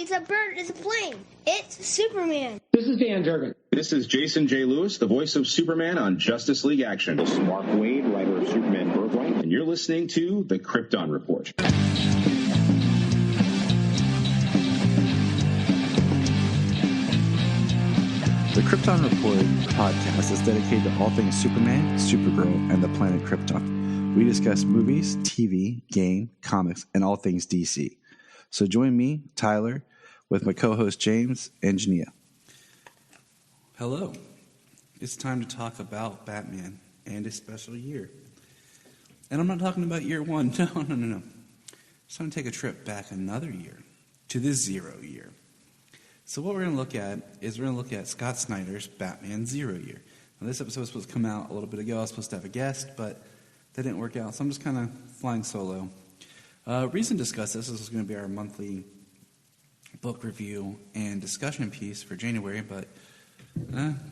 It's a bird. It's a plane. It's Superman. This is Dan Durgan. This is Jason J. Lewis, the voice of Superman on Justice League Action. This is Mark Wade, writer of Superman Birthright. And you're listening to the Krypton Report. The Krypton Report podcast is dedicated to all things Superman, Supergirl, and the planet Krypton. We discuss movies, TV, game, comics, and all things DC. So join me, Tyler, with my co-host James and Jania. Hello. It's time to talk about Batman and a special year. And I'm not talking about year one. No. It's time to take a trip back another year to the 0 year. So what we're going to look at is we're going to look at Scott Snyder's Batman 0 year. Now this episode was supposed to come out a little bit ago. I was supposed to have a guest, but that didn't work out. So I'm just kind of flying solo. Reason to discuss this is going to be our monthly book review and discussion piece for January, but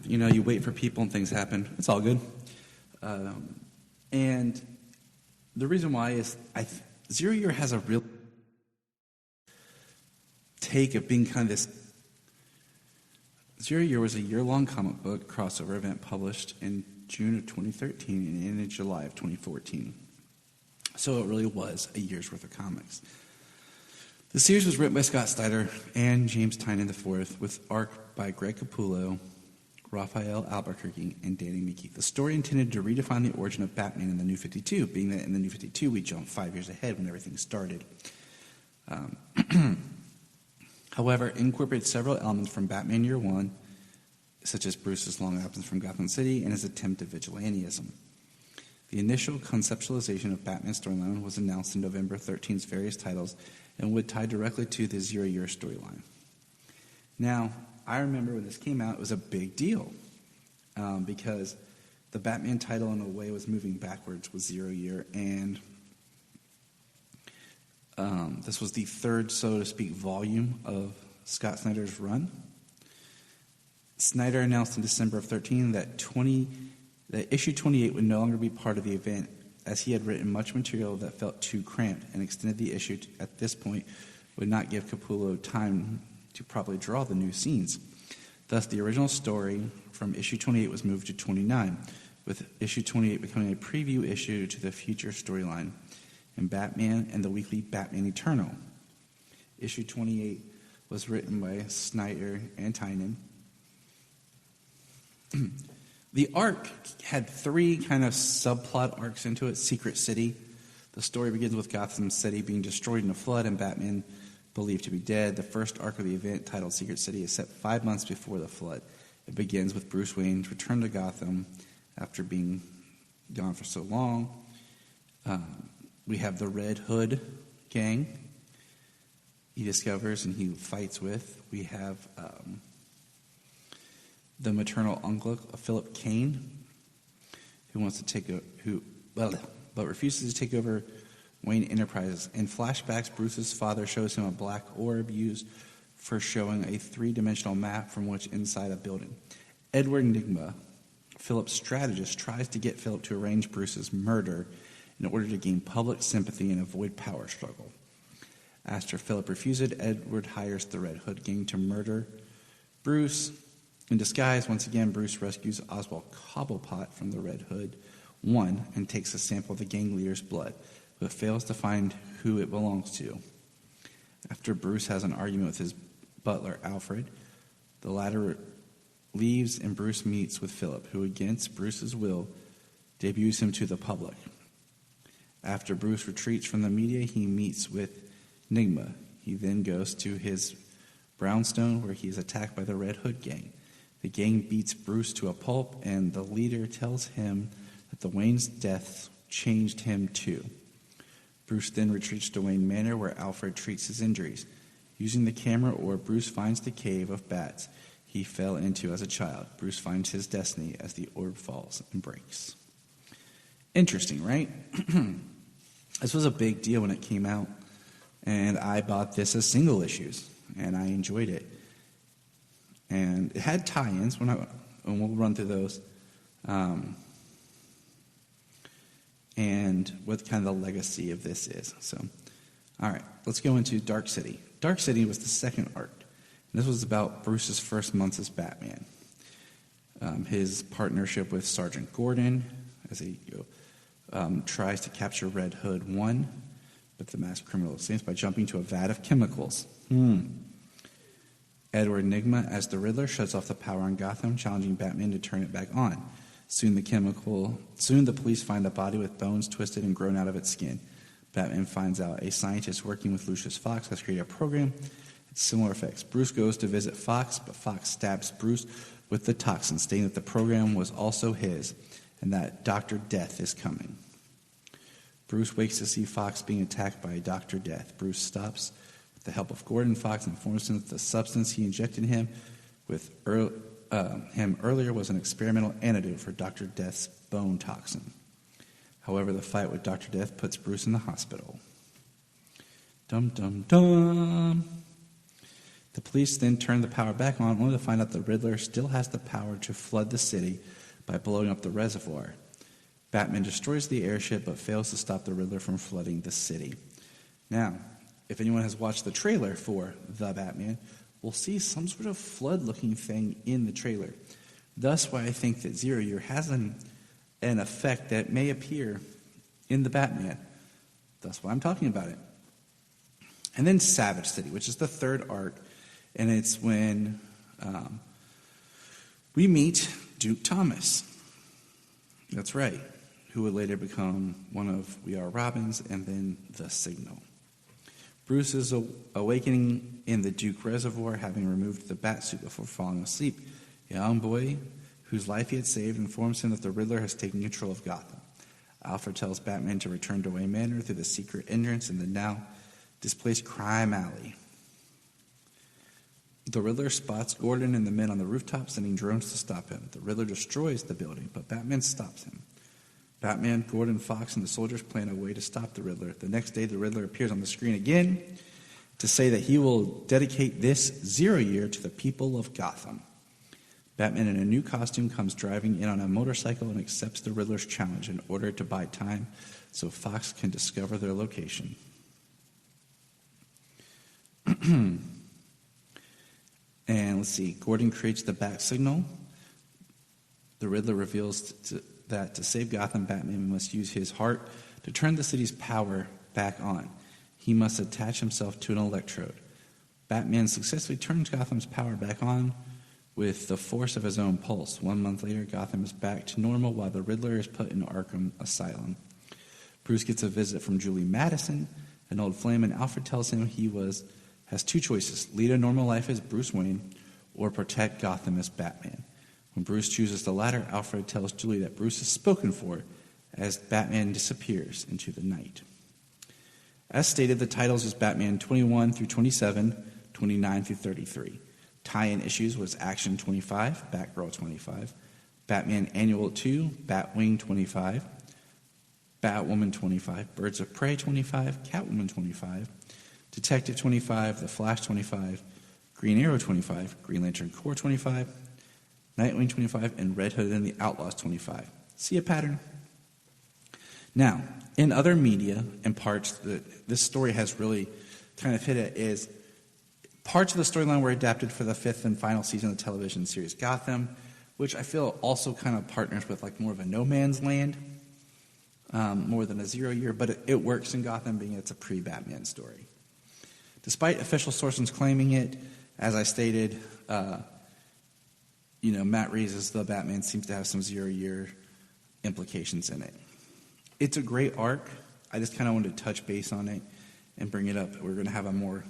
you wait for people and things happen. It's all good. And the reason why is 0 year has a real take of being kind of this. 0 year was a year-long comic book crossover event published in June of 2013 and ended in July of 2014. So it really was a year's worth of comics. The series was written by Scott Snyder and James Tynion IV, with art by Greg Capullo, Raphael Albuquerque, and Danny Miki. The story intended to redefine the origin of Batman in the New 52, being that in the New 52 we jumped 5 years ahead when everything started. However, it incorporated several elements from Batman Year One, such as Bruce's long absence from Gotham City and his attempt at vigilantism. The initial conceptualization of Batman's storyline was announced in November 13's various titles and would tie directly to the 0 year storyline. Now, I remember when this came out, it was a big deal because the Batman title, in a way, was moving backwards with 0 year, and this was the third, so to speak, volume of Scott Snyder's run. Snyder announced in December of 13 that issue 28 would no longer be part of the event, as he had written much material that felt too cramped, and extended the issue at this point would not give Capullo time to properly draw the new scenes. Thus, the original story from issue 28 was moved to 29, with issue 28 becoming a preview issue to the future storyline in Batman and the weekly Batman Eternal. Issue 28 was written by Snyder and Tynion. The arc had three kind of subplot arcs into it. Secret City. The story begins with Gotham City being destroyed in a flood and Batman believed to be dead. The first arc of the event, titled Secret City, is set 5 months before the flood. It begins with Bruce Wayne's return to Gotham after being gone for so long. We have the Red Hood gang he discovers and he fights with. We have the maternal uncle of Philip Kane, who wants to but refuses to take over Wayne Enterprises. In flashbacks, Bruce's father shows him a black orb used for showing a three-dimensional map from which inside a building. Edward Nygma, Philip's strategist, tries to get Philip to arrange Bruce's murder in order to gain public sympathy and avoid power struggle. After Philip refuses, Edward hires the Red Hood gang to murder Bruce. In disguise, once again, Bruce rescues Oswald Cobblepot from the Red Hood and takes a sample of the gang leader's blood, but fails to find who it belongs to. After Bruce has an argument with his butler, Alfred, the latter leaves and Bruce meets with Philip, who, against Bruce's will, debuts him to the public. After Bruce retreats from the media, he meets with Nygma. He then goes to his brownstone, where he is attacked by the Red Hood gang. The gang beats Bruce to a pulp, and the leader tells him that the Wayne's death changed him too. Bruce then retreats to Wayne Manor, where Alfred treats his injuries. Using the camera orb, Bruce finds the cave of bats he fell into as a child. Bruce finds his destiny as the orb falls and breaks. Interesting, right? This was a big deal when it came out, and I bought this as single issues, and I enjoyed it. And it had tie-ins, and we'll run through those, and what kind of the legacy of this is. So, all right, let's go into Dark City. Dark City was the second arc. And this was about Bruce's first months as Batman. His partnership with Sergeant Gordon as he tries to capture Red Hood 1, but the masked criminal escapes by jumping to a vat of chemicals. Edward Nygma as the Riddler shuts off the power on Gotham, challenging Batman to turn it back on. Soon the police find a body with bones twisted and grown out of its skin. Batman finds out a scientist working with Lucius Fox has created a program with similar effects. Bruce goes to visit Fox, but Fox stabs Bruce with the toxin, stating that the program was also his and that Dr. Death is coming. Bruce wakes to see Fox being attacked by Dr. Death. Bruce stops with the help of Gordon. Fox informs him that the substance he injected him earlier was an experimental antidote for Dr. Death's bone toxin. However, the fight with Dr. Death puts Bruce in the hospital. Dum dum dum. The police then turn the power back on, only to find out the Riddler still has the power to flood the city by blowing up the reservoir. Batman destroys the airship but fails to stop the Riddler from flooding the city. Now, if anyone has watched the trailer for The Batman, we'll see some sort of flood-looking thing in the trailer. Thus why I think that Zero Year has an effect that may appear in The Batman. That's why I'm talking about it. And then Savage City, which is the third arc, and it's when we meet Duke Thomas. That's right, who would later become one of We Are Robins and then The Signal. Bruce is awakening in the Duke Reservoir, having removed the batsuit before falling asleep. A young boy whose life he had saved informs him that the Riddler has taken control of Gotham. Alfred tells Batman to return to Wayne Manor through the secret entrance in the now displaced crime alley. The Riddler spots Gordon and the men on the rooftop, sending drones to stop him. The Riddler destroys the building, but Batman stops him. Batman, Gordon, Fox, and the soldiers plan a way to stop the Riddler. The next day, the Riddler appears on the screen again to say that he will dedicate this Zero Year to the people of Gotham. Batman, in a new costume, comes driving in on a motorcycle and accepts the Riddler's challenge in order to buy time so Fox can discover their location. And let's see, Gordon creates the bat signal. The Riddler reveals that to save Gotham, Batman must use his heart to turn the city's power back on. He must attach himself to an electrode. Batman successfully turns Gotham's power back on with the force of his own pulse. 1 month later, Gotham is back to normal while the Riddler is put in Arkham Asylum. Bruce gets a visit from Julie Madison, an old flame, and Alfred tells him he has two choices: lead a normal life as Bruce Wayne or protect Gotham as Batman. When Bruce chooses the latter, Alfred tells Julie that Bruce is spoken for as Batman disappears into the night. As stated, the titles is Batman 21 through 27, 29 through 33. Tie-in issues was Action 25, Batgirl 25, Batman Annual 2, Batwing 25, Batwoman 25, Birds of Prey 25, Catwoman 25, Detective 25, The Flash 25, Green Arrow 25, Green Lantern Corps 25, Nightwing 25, and Red Hood and the Outlaws 25. See a pattern? Now, in other media and parts that this story has really kind of hit it is parts of the storyline were adapted for the fifth and final season of the television series Gotham, which I feel also kind of partners with like more of a no man's land, more than a Zero Year, but it works in Gotham being it's a pre-Batman story. Despite official sources claiming it, as I stated, Matt Reeves' The Batman seems to have some Zero Year implications in it. It's a great arc. I just kind of wanted to touch base on it and bring it up. We're going to have a more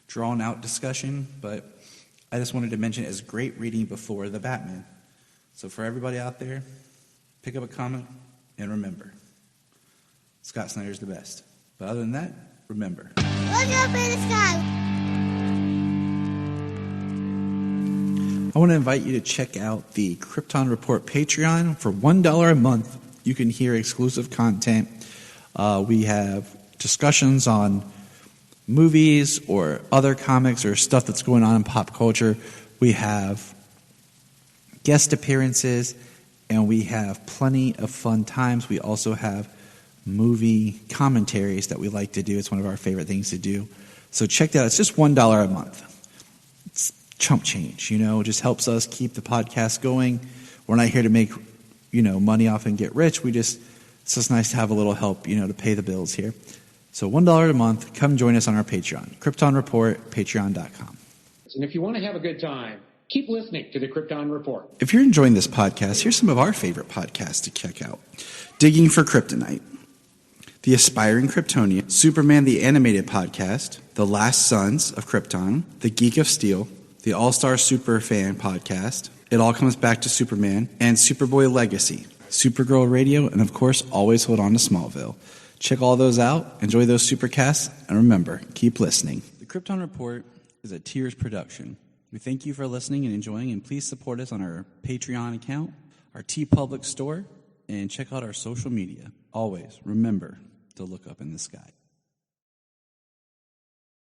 drawn-out discussion, but I just wanted to mention it as great reading before The Batman. So for everybody out there, pick up a comic and remember, Scott Snyder's the best. But other than that, remember. Look up in the sky. I want to invite you to check out the Krypton Report Patreon. For $1 a month, you can hear exclusive content. We have discussions on movies or other comics or stuff that's going on in pop culture. We have guest appearances, and we have plenty of fun times. We also have movie commentaries that we like to do. It's one of our favorite things to do. So check that out. It's just $1 a month. It's chump change, it just helps us keep the podcast going. We're not here to make, money off and get rich. It's just nice to have a little help, to pay the bills here. So $1 a month, come join us on our Patreon. Krypton Report, patreon.com. And if you want to have a good time, keep listening to the Krypton Report. If you're enjoying this podcast, here's some of our favorite podcasts to check out. Digging for Kryptonite, The Aspiring Kryptonian, Superman the Animated Podcast, The Last Sons of Krypton, The Geek of Steel, The All-Star Superfan Podcast, It All Comes Back to Superman, and Superboy Legacy, Supergirl Radio, and of course, always hold on to Smallville. Check all those out, enjoy those supercasts, and remember, keep listening. The Krypton Report is a Tears production. We thank you for listening and enjoying, and please support us on our Patreon account, our TeePublic store, and check out our social media. Always remember to look up in the sky.